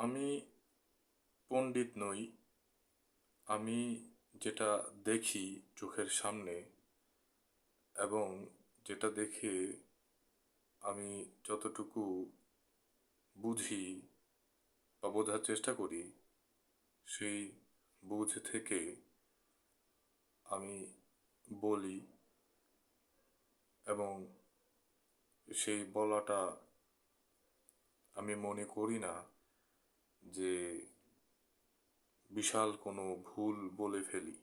আমি পণ্ডিত নই। আমি যেটা দেখি চোখের সামনে এবং যেটা দেখে আমি যতটুকু বুঝি বা বোঝার চেষ্টা করি, সেই বুঝ থেকে আমি বলি এবং সেই বলাটা আমি মনে করি না যে বিশাল কোনো ভুল বলে ফেলি।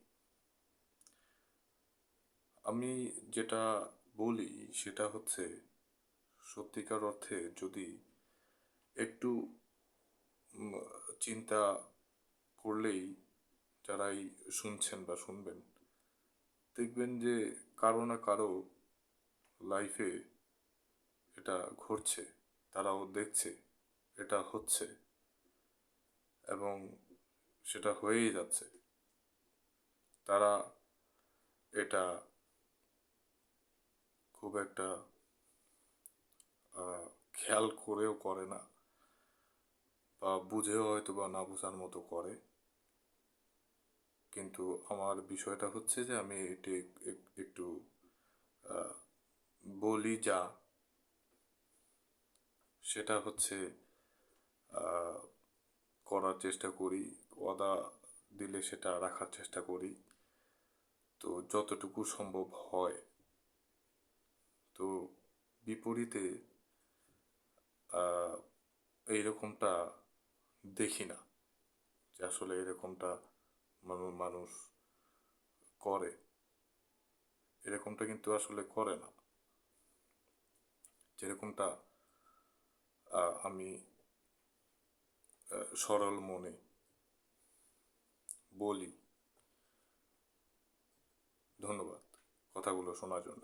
আমি যেটা বলি সেটা হচ্ছে সত্যিকার অর্থে যদি একটু উম, চিন্তা করলেই যারাই শুনছেন বা শুনবেন দেখবেন যে কারো না কারো লাইফে এটা ঘটছে, তারাও দেখছে এটা হচ্ছে এবং সেটা হয়েই যাচ্ছে। তারা এটা খুব একটা খেয়াল করেও করে না বা বুঝেও হয়তো বা না বোঝার মতো করে। কিন্তু আমার বিষয়টা হচ্ছে যে আমি এটি একটু বলি যা সেটা হচ্ছে করার চেষ্টা করি, ওয়াদা দিলে সেটা রাখার চেষ্টা করি, তো যতটুকু সম্ভব হয়। তো বিপরীতে এইরকমটা দেখি না যে আসলে এরকমটা মানুষ করে, এরকমটা কিন্তু আসলে করে না যেরকমটা আমি সরল মনে বলি। ধন্যবাদ কথাগুলো শোনার জন্য।